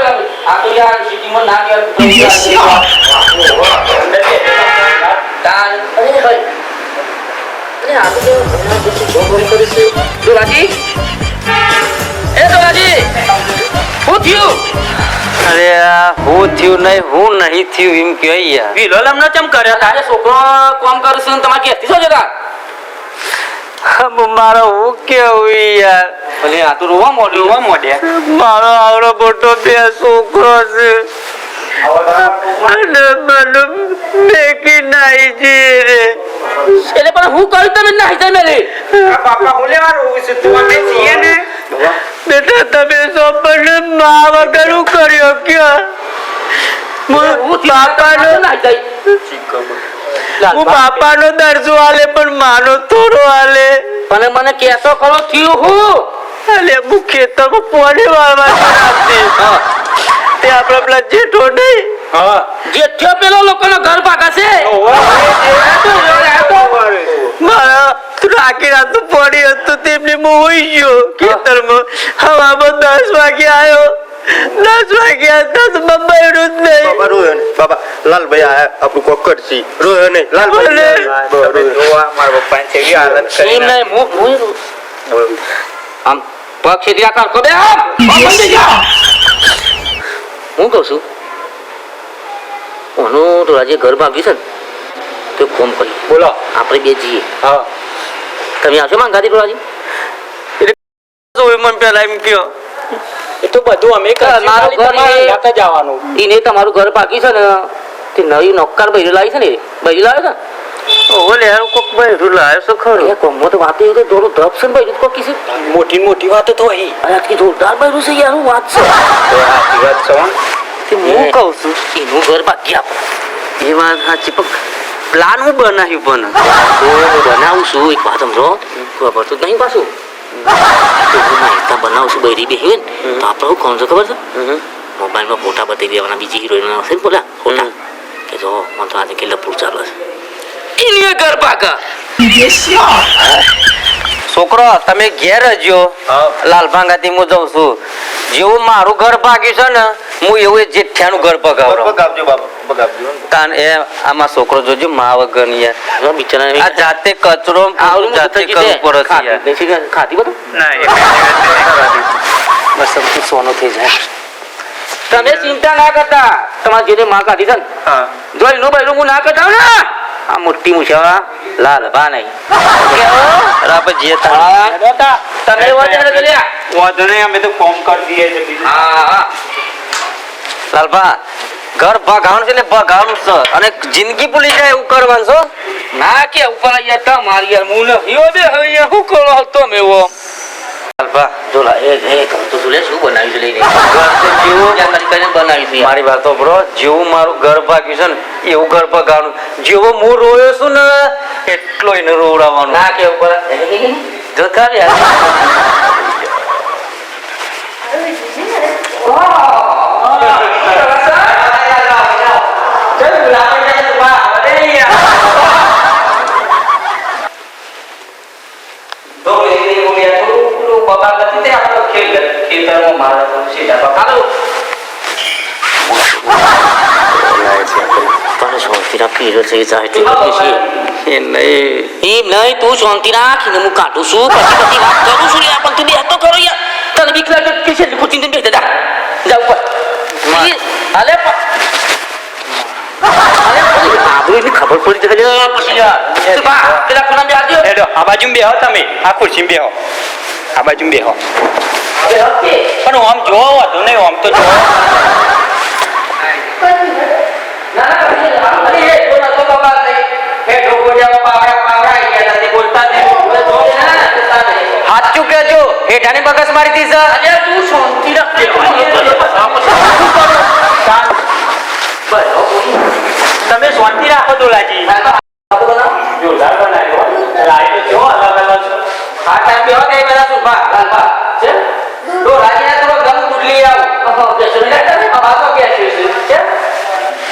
આ તો યાર સિટીમાં ના યાર તાન અરે ભાઈ અરે આ તો બહુ કરી છે દોલાજી એ દોલાજી હું થયું અરે હું થયું નહીં થયું એમ કે યાર વિલો લમનો ચમ કર્યો તારે છોકરો કામ કરશે ને તમારે કેતી છો જતા મારો હું કેવું યાર ભલે આ તો રોવા મોડે મારો આવડો મોટો બે છોકરો છે અને મને મેકી નાઈ છે રે એટલે પણ હું કહું તમે નાહી જાય મેરે બાપા બોલે વાળું છે તું અમે છીએ ને બેટા તમે સોપને મા વગર કર્યો ક્યાં હું બાપાનો દરજ્જો આલે પણ માનો થોડો આલે પણ મને કેતો ખરો થયું હું અલે હું ખેતરમાં પોણી વાળવા રાખતી તે આપણા પેલા જેઠો નહીં જેઠ્યો પેલો લોકોનો ઘર ભાગા છે મારા રાખી રાતું પોણી હતું તેમને હું હોઈ ગયો ખેતરમાં હવામાં 10 વાગે આવ્યો 10 વાગે હતા તો બમ્બાઈનું જ નહીં બાબા રોયો ને બાબા લાલભાઈ આ આપણું કોકડ છે રોયો ને લાલભાઈ મારા પપ્પા છે એ હાલત કરી એમ નહીં આમ પગ છેડિયા કર કો બે આમ બંધી જા હું કહું છું ઓનો તો આજે ઘર ભાગી છે તો કોમ કરી બોલો આપણે બે જઈએ હા તમે આવશો માંગાતી રોજી જોઈ મને પેલા એમ કયો એ તો બધું અમે મારું ઘર સાથે જવાનું એને તમારું ઘર બાકી છે ને તે નવી નોકર બૈરી લાવી છે ને બૈરી લાવે છે ઓલે યાર કોક ભાઈ રૂલાયો છે ખરો એ કોમો તો વાત એ તો દોરો ધપ છે બૈરી કો કીસી મોટી વાત તો અહીં અરે આટલી જોરદાર બૈરું છે યાર હું વાત છે સાચી વાત છે તે હું કહું છું એનું ઘર બાકી આપણે એ વાત સાચી પણ પ્લાન હું બનાવ્યું પણ હું બનાવું છું એક વાત સમજો ખબર તો નહીં પાછું બનાવશું બૈરી બે હોય ને તો આપણે શું કોણ છે ખબર છે મોબાઈલમાં ફોટા બતાવી દેવાના બીજી હિરોઈન આવશે ને બોલા ફોટા કે જો મને તો આજે કેટલા પૂર ચાલે છે એની ઘર પાકા છોકરો તમે ઘેર હજો લાલભાંગાથી હું જઉં છું જેવું મારું ઘર ભાગ્યું છે ને હું એવું જેઠિયાનું ઘર પગાવરો બગાવજો બાબા બગાવજો તાન એ આમાં છોકરો જોજો મા વગર ની યાર બિચારા આ જાતે કચરો જાતે કરવું પડે છે યાર ખાધી બધું ના બસ બધું સોનું થઈ જાય તમે ચિંતા ના કરતા તમારે જેને માં કાઢી છે ને જોઈ નું ભાઈ હું ના કરતા ને આ મોટી મુછા લાલ બા નહીં રાપે જે તમે વજન કર્યા વાંધો નહીં અમે તો ફોર્મ કરી દઈએ છે હા લાલભા ઘર ભગાવવાનું છે એટલે ભગાવવાનું છે અને જિંદગી ભૂલી જાય એવું કરવાનું છો ના કે ઉપર અહીંયા તા મારી યાર હું હિયો બે હવે અહીંયા શું કરો હતો મેં એવો લાલભા જોલા એ તો તું લે શું બનાવી છે લઈને ઘર તો જેવું ત્યાં કરીને બનાવી છે મારી વાત તો બ્રો જેવું મારું ઘર ભાગ્યું છે ને એવું ઘર ભગાવવાનું જેવો હું રોયો છું ને એટલો એને રોવડાવવાનું ના કે ઉપર જો કાલ યાર તું શાંતિ રાખીને હું કાઢું છું પછી વાત કરું છું યાર પણ તું બે તો કરો યાર તને બીક લાગે કે છે ખુરશી બેસી દે જા ઉપર હાલે ખબર પડી જાય પછી યાર પેલા ખૂણા બે આવજો હેડો આ બાજુ બેહો તમે આ ખુરશી બેહો આ બાજુ બેહો પણ આમ જોવો હતો નહીં આમ તો જોવો સાચું કેજો હેઠાની બગસ મારી દી સર તું શાંતિ રાખ તમે શાંતિ રાખો દોલાજી જોરદાર બનાવ્યો લાઈટ જો અલગ અલગ આ ટાઈમ બેહો કે બધા સુભા લાલબા છે તો રાજીના થોડો ગમ ગુડલી આવ કે સુને આ વાતો કે છે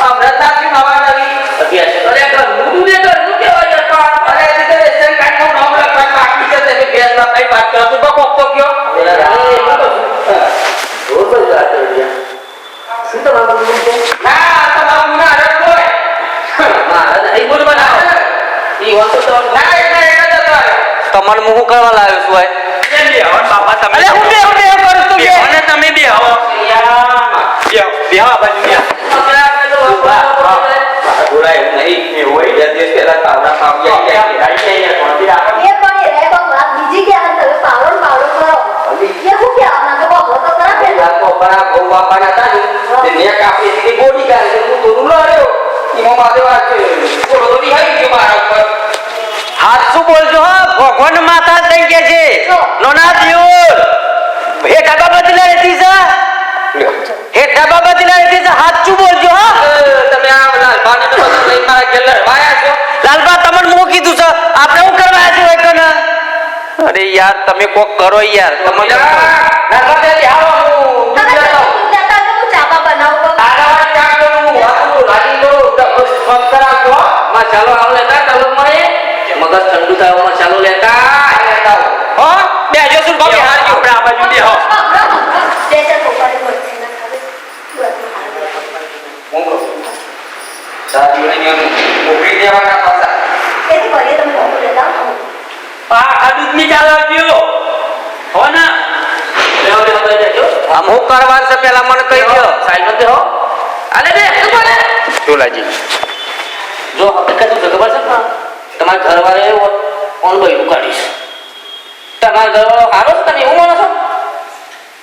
અમૃતાજી નવા નવી અભ્યાસ અરે ઘર મુદુ દે ઘર નું કેવાય પણ અરે તે રેશન કાર્ડ નું નામ લખવા બાકી છે તમે ગેસ ના કઈ વાત કરો તો કોક તો કયો તમને હું શું કરવા લાવ્યો છું ભાઈ? કેમ બે હો બાપા તમે અરે હું બે કરું તું બે બે હો ને તમે બે હો બે હો આ બાજુ બે બોલાય એવું નહીં એવું હોય બે દિવસ પહેલા તાવડા પાવ્યા એ પણ એ રહે તો વાત બીજી કે આ તમે પાવર કરો એ હું કે આના તો બહુ તો ખરા કે હાચું બોલજો હો ભગવાન માથા થઈ ગયા છે નોના દિયોર હે ડાબા બદલા રહેતી છે હે ડાબા બદલા રહેતી છે હાચું બોલજો હો લાલબા તમને હું કીધું છે આપણે શું કરવા છે હોય કને અરે યાર તમે કોક કરો યાર તમને તમે જતા તો હું ચાબા બનાવું તો મગજ ઠંડુ થાય ચાલો લેતા હો બે જો સુન બાપી હાર ગયો આપણે આ બાજુ બે હો દેશે પોપારે મળશે ના ખાવે મોકલી દેવાના પાછા એથી કરીએ તમે કોણ લેતા આવો આ દૂધ ની ચાલ આવજો હો ના આમ હું કરવાનું છે પેલા મને કહી દો સાઈડ માં હો અલે બે ચોલાજી જો હકીકત શું છે ખબર છે ને તમારા ઘરવાળે ઓન બૈરું કાઢીશ તમારા ઘરવાળો હારો છે તમે એવું માનો છો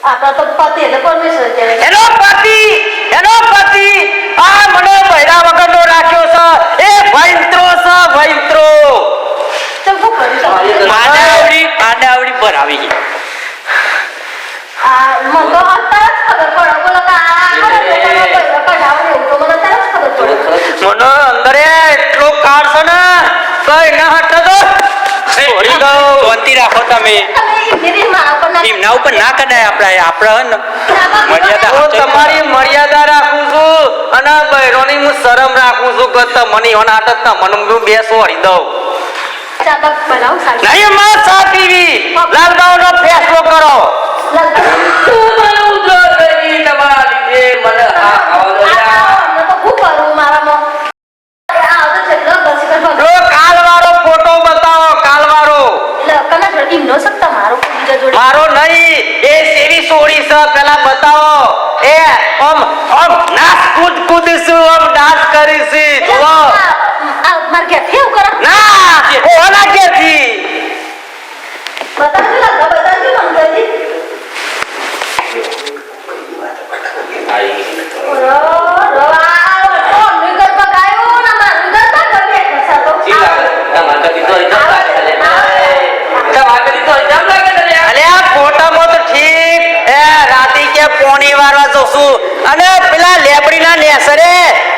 આપણા તો પતિ એટલે પરમેશ્વર કહેવાય એનો પતિ આ મને બૈરા વગરનો રાખ્યો છે એ ભયંત્રો છે ભયંત્રો ચલ શું કરી શકો આડાવડી પર આવી ગઈ આ મને તો અત્યારે જ ખબર પડે બોલો કે આ કઢાવ એવું તો મને અત્યારે જ ખબર પડે મને અંદર એટલો કાર છે ને કઈ ના હટતો તો છોડી દઉં શાંતિ રાખો તમે તમે ઇન્દ્રિય મારા પર ના એમના ઉપર ના કડાય આપણે મર્યાદા હું તમારી મર્યાદા રાખું છું અને બૈરોની હું શરમ રાખું છું કે તમને ઓન આટત મને હું બે સોરી દઉં ચાબા બનાવું સારી નહીં માં સા પીવી લાલબાઉનો ફેસલો કરો તું મને ઉજો કરી તમારા લીધે મને હા ખાવા તો હું કરું મારામાં આ તો જેટલો બસ કર લો કાલવાળો ફોટો બતાવો કાલવાળો એટલે કના જોડી નો શકતા મારો કોઈ બીજા જોડે મારો નહીં એ સેવી સોરી છે પેલા બતાવો એ ઓમ નાચ કૂદ છું ઓમ ડાન્સ કરીશ જુઓ આ માર કે ફેવ કરો ના ઓલા કેથી બતાવજો લાગા બતાવજો મને જલ્દી અને પેલા લેબડીના નેસરે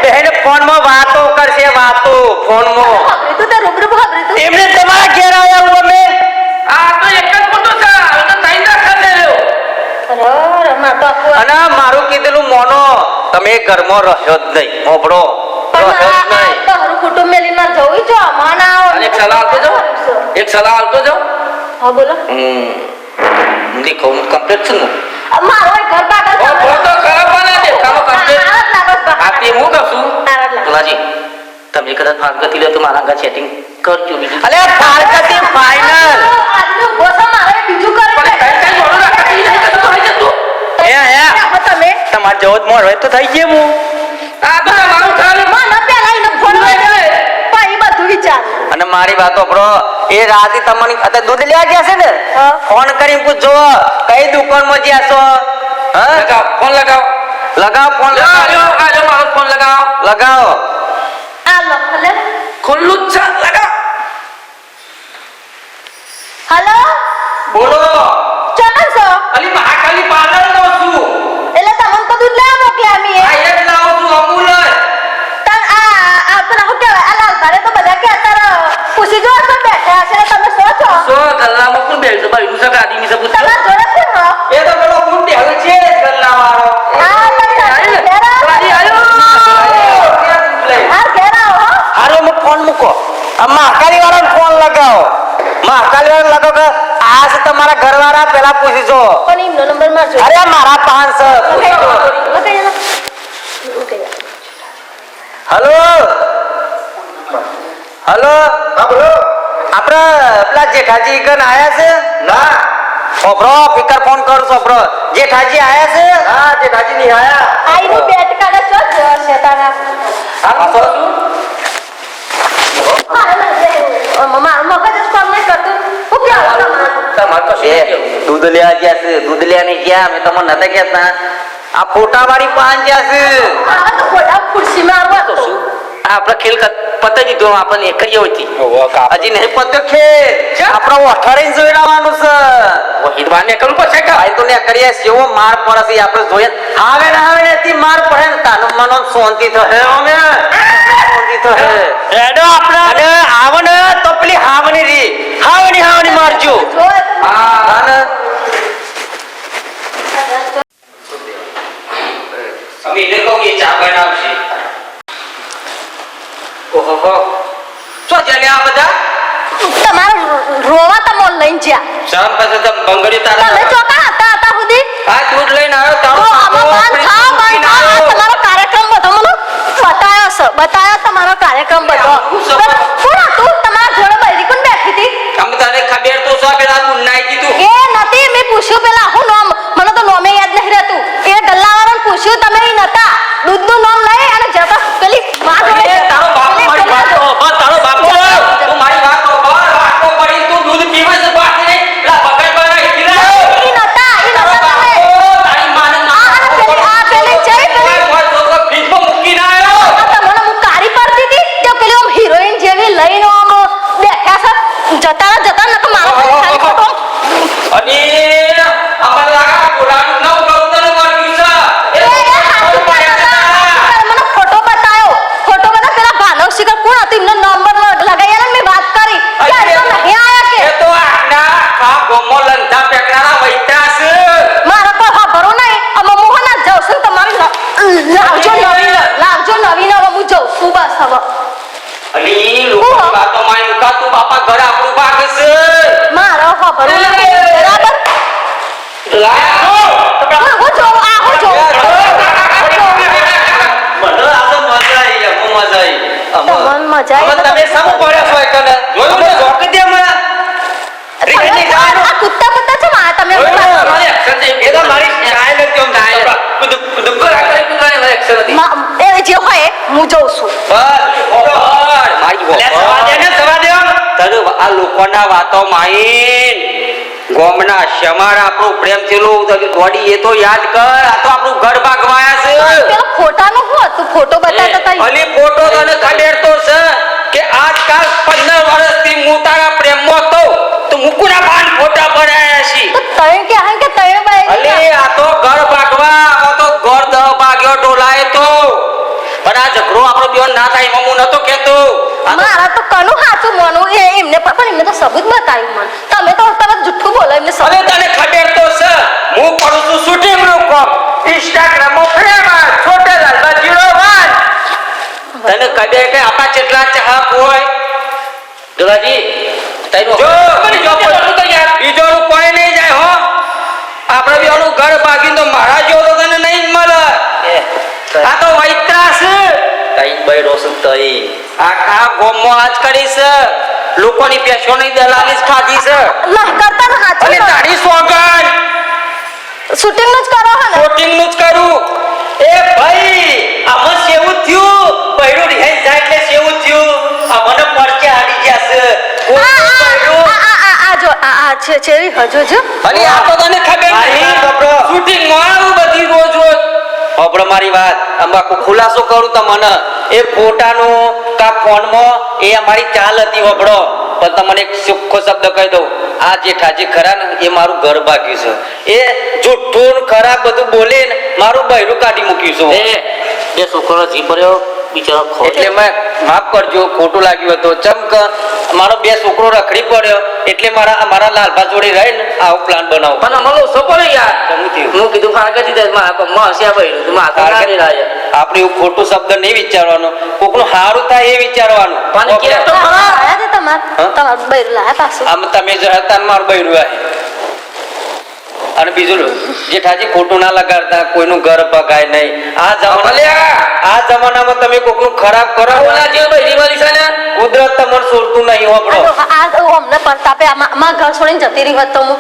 બહેન ફોનમાં વાતો કરશે વાતો ફોનમાં તું તો રૂબરૂ ખબર તું એમને તમારા ઘેર આવ્યા હું અમે આ તો એક જ ફોટો છે હવે તો તઈ ના ખાતે રહ્યો અરે માં તો અને મારું કીધેલું મોનો તમે ઘરમાં રહ્યો જ નહીં મોભળો રહ્યો જ નહીં તો હરું કુટુંબ મેલી માં જવું છો મન આવો અને એક સલાહ આપતો જાઓ એક સલાહ આપતો જાઓ હા બોલો હિન્દી કહું કમ્પ્લીટ છે ને મારો ઘર બાગલ ફોટો ખરાબ બના દે કામ કમ્પ્લીટ આરત લાગસ બા આપી હું કહું આરત લાગસ તોલાજી તમે કદાચ ફાગતી લે તો મારા અંગા સેટિંગ કરજો બીજું અલે ફારકતી ફાઇનલ આજનો બોસા મારે બીજું કરે પણ કઈ કઈ બોલું રાખતી નહીં તો થઈ જતું રાખો તમે તમાર જવો જ મોર હોય તો થઈ ગયે હું આ તો મારું ખાલી મને પેલા એને ફોન કર્યો પછી બધું વિચાર અને મારી વાતો બ્રો એ રાતે તમને અત્યારે દૂધ લેવા ગયા છે ને હા. ફોન કરીને પૂછજો કઈ દુકાનમાં ગયા છો હા લગાવ ફોન લગાવ લગાવો ફોન લગાવો આજો મારો ફોન લગાવ લગાવો આ લખલે ખુલ્લું જ છે લગાવ હેલો બોલો ચાલ છો અલી મહાકાલી પાર્લર નો છું એટલે તમને તો દૂધ લેવા મોકલ્યા મી આ એક લાવો છું અમૂલ તન આ તો હું કહેવાય આ લાલ ભારે તો બધા કે અત્યારે પૂછી જો તો બેઠા છે ને તમે શું છો સો ગલ્લામાં કોણ બેઠો ભાઈ હું સગા આદમી સે પૂછો તમારા જોડે છે ને એ તો પેલો કોણ બેહો છે ગલ્લા વાળો આ લખલે ઘેરા આ ઘેરા હો હારો મત ફોન મૂકો આ મહાકાલી વાળાને ફોન લગાવો મહાકાલી વાળાને લગાવો કે આ છે તમારા ઘરવાળા પેલા પૂછી જો પણ એમનો નંબર મારજો અરે મારા પાંચ છે પૂછી જો હલો હલો હા બોલો આપણે પેલા જેઠાજી કન આયા છે ના છોકરો ફિકર ફોન કર છોકરો જેઠાજી આયા છે હા જેઠાજી ની આયા આઈનું બેટ કાઢે ચો જવા છે તારા આ તો મારું મગજ જ કામ નહીં કરતું હું ક્યાં તમાર તો શું કેવું? દૂધ લેવા ગયા છે દૂધ લેવા નહીં ગયા મેં તમને નતા કહેતા આ ફોટા વાળી પાન ગયા છે આ તો ખોટા ખુરશીમાં આવવા તો શું આપણે ખેલ પતાઈ દીધો આપણને એક જ હતી હજી નહીં પત્યો ખેલ આપણે ઓઠાડીને જોઈડાવાનું છે વહીદવાને કરું પછી ભાઈ તો ને કરીએ સેવો માર પડે છે આપણે જોઈએ આવે ને થી માર પડે ને તાનું મનો શાંતિ થશે અમે શાંતિ થશે એડો આપણે અને આવો ને તો પેલી હાવની રી હાવની મારજો જો હા ને અમે એને કહું કે ચા બનાવશે ઓહો શું ચાલે આ બધા તમારે રોવા તમો લઈને જ્યાં શામ પાસે તો બંગડી તમે તારા ચોકા હતા સુધી આ દૂધ લઈને આવ્યો તો તારો આમાં બાંધ થા આ તમારો કાર્યક્રમ બધો મને બતાયો તમારો કાર્યક્રમ બધો કોણ હતું તમારા જોડે બૈરી કોણ બેઠી હતી અમે તને ખબર તો છે પેલા દૂધ નાઈ દીધું એ નથી મેં પૂછ્યું પેલા હું નામ મને તો નામે યાદ નહીં રહેતું એ ગલ્લાવાળાને પૂછ્યું તમે ઈ નતા દૂધનું નામ લઈ અને જતા પેલી માં જોડે અરે તારો બાપ મારી વાત તો ઓભા, તારો બાપ તો તું મારી વાત તો ઓભા, વાટકો પડી તું દૂધ પીવે છે બાકી નહીં લા પકડ બના ઈલા ઈ નતા તારો બાપ તમે તો તારી માને આ પેલી જઈ પેલી મોય તો ફ્રીજમાં મૂકીને આવ્યો આ તમને હું કારી પડતી હતી તે પેલી આમ હિરોઈન જેવી લઈને આમ બેઠા છે જતા નકર મારો ખાલી ખોટો અને અમાર લાગા બોલાનું નવ કરું તને માર્યું છે મને ફોટો બતાવ્યો ફોટો બતા પેલા ભાનવ શિખર કોણ હતું એમનો નંબર લગાવ્યા ને મેં વાત કરી કે આ તો નહીં આયા કે એ તો આના ખા ગોમો લંધા પેકરાના વૈત્રા છે મારા પર હા ભરો નહીં અમે મોહન જ જાઉં છું તમારી લાવજો નવીન હવે હું જાઉં છું બસ હવે અલી લોકો વાતો મારી મુકા તું બાપા ઘર આપણું ભાગ છે મારો હા ભરો નહીં બરાબર લાયો હું જાઉં આ હું જાઉં મને આ તો મજા આવી ગયા બહુ મજા આવી તમને મજા આવી તમે સામુ પડ્યા છો એકને જોયું ને જોકી દે મને આ કુત્તા છે માં તમે મારી એક્શન છે એ તો મારી સ્ટાઇલ હતી આમ સ્ટાઇલ. કુદુક કુદુક કરે કરે કુંડાને મારી એક્શન હતી એ જે હોય હું જાઉં છું મારી લે સવા દે ને સવા દે તને આ લોકોના વાતો માઈન ગોમના શમાર આપણો પ્રેમ થયેલું ગોડી એ તો યાદ કર આ તો આપણું ઘર ભાગવાયા છે પેલો ફોટાનું શું હતું ફોટો બતાવતા હતા અલી ફોટો તને ખબર તો છે કે આજકાલ 15 વર્ષથી હું તારા પ્રેમમાં હતો તો મુકુના બાન ફોટા બનાયા છે તો તય કે હા કે તય બાઈ અલી આ તો ઘર ભાગવા આ તો ઘર દહ ભાગ્યો ડોલાય તો પણ આ ઝઘડો આપણો બેન ના થાય એમાં હું નતો કેતો મારા તો કનું હાચું મોનું એ એમને પણ એમને તો સબૂત બતાવ્યું મને તમે તો તરત જુઠ્ઠું બોલો એમને હવે સબૂત તને ખબર તો છે હું કરું છું શૂટિંગ નું કામ ઇન્સ્ટાગ્રામ માં પ્રેમ છોટેલાલ બાજીરો વાન તને ખબર કે આપા કેટલા ચાહક હોય દોલાજી તૈનો જો તો યાર બીજોનું કોઈ નહીં જાય હો આપણે બેનું ઘર ભાગીને તો મારા જેવો તો તને નહીં મળે આ તો વૈત્રા છે કઈ બઈ રોશન તઈ આખા ગોમમાં આજ કરી છે લોકોની પેશોની દલાલી જ ખાધી છે ના કરતા ને અને હાચું તારી સોગન શૂટિંગ નું જ કરો હે ને શૂટિંગ નું જ કરું એ ભાઈ આમાં સેવું થયું બૈરું રિહાઈ જાય એટલે સેવું થયું અમને પરચે આડી ગયા છે આ જો આ છે ચેરી હજો જો અને આ તો તને ખબર મારી નહીં બાપરો. શૂટિંગ માં આવું બધી રોજ રોજ અબળો મારી વાત આમાં ખુલાસો કરું તમને એ ફોટાનો કા ફોનમાં એ અમારી ચાલ હતી અબળો પણ તમને એક ચોખ્ખો શબ્દ કહી દઉં આ જેઠાજી ખરા ને એ મારું ઘર ભાગ્યું છે એ જુઠ્ઠું ને ખરાબ બધું બોલે ને મારું બૈરું કાઢી મૂક્યું છે એ છોકરો જીભર્યો બિચારો એટલે મેં માફ કરજો ખોટું લાગ્યું હતું ચમક મારો બે છોકરો રખડી પડ્યો એટલે મારા લાલભા જોડે રહીને આવો પ્લાન બનાવો પણ અમારો સોપો ને યાર જમું થયું. હું કીધું ફાળકે દીધા માં હસ્યા ભાઈ તું માં કારણ કાઢી કે રહ્યા આપણે એવું ખોટું શબ્દ નહીં વિચારવાનું કોકનું હારું થાય એ વિચારવાનું પણ કે તો ખરા આયા તે તમાર હા? તમાર બૈર લાયા પાછું આમ તમે જતા મારું બૈરું આવે અને બીજું જેઠાજી ખોટું ના લગાડતા કોઈનું ઘર પગાય નહીં આ જમાનામાં તમે કોકનું ખરાબ કરો ઓલા જે ભાઈ રીવાલી છે ને કુદરત તમને છોડતું નહીં હોબળો આ અમને પરતાપે આમાં ઘર છોડીને જતી રહી હોત તો હું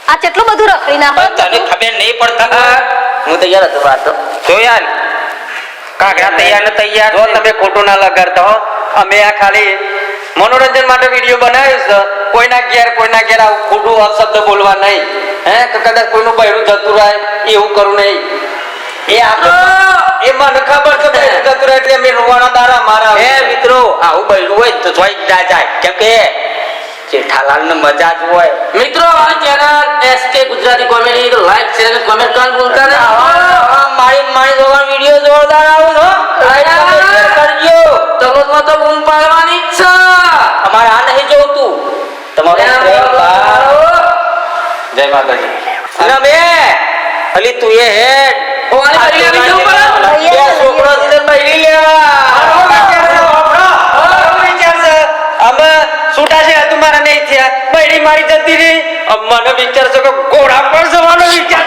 આ કેટલું બધું રખડી નાખો તને ખબર નહીં પડતા હું તૈયાર હતો વાત જો યાર કાગડા તૈયાર ને તૈયાર જો તમે ખોટું ના લગાડતા હો અમે આ ખાલી મનોરંજન માટે વિડીયો બનાવ્યો છે કોઈના ઘેર આવું ખોટું અપશબ્દ બોલવા નહીં હે તો કદાચ કોઈનું બૈરું જતું રહે એવું કરું નહીં એ આપણે એ મને ખબર છે બૈરું જતું રહે એટલે અમે રોવાના દારા મારા હે મિત્રો આવું બૈરું હોય તો જોઈ ના જાય કેમ કે જેઠાલાલ ને મજા જ હોય મિત્રો અમારી ચેનલ SK ગુજરાતી કોમેડી તો લાઈક શેર અને કમેન્ટ કરવાનું ભૂલતા નહીં મારી જોવા વિડીયો જોરદાર આવું છો કરજો તલોદમાં તો બૂમ પાડવાની જ છે અમારે આ નહીં જોતું તમારો પ્રેમ ભાવ જય માતાજી અને બે અલી તું એ હેડ ઓ આને બૈરી આવી જવું પડે બે છોકરો છે બૈરી લેવા વિચાર છે અમે છૂટા છે તમારા નહીં થયા બૈરી મારી જતી રહી મને વિચાર છે કે ઘોડા પર જવાનો વિચાર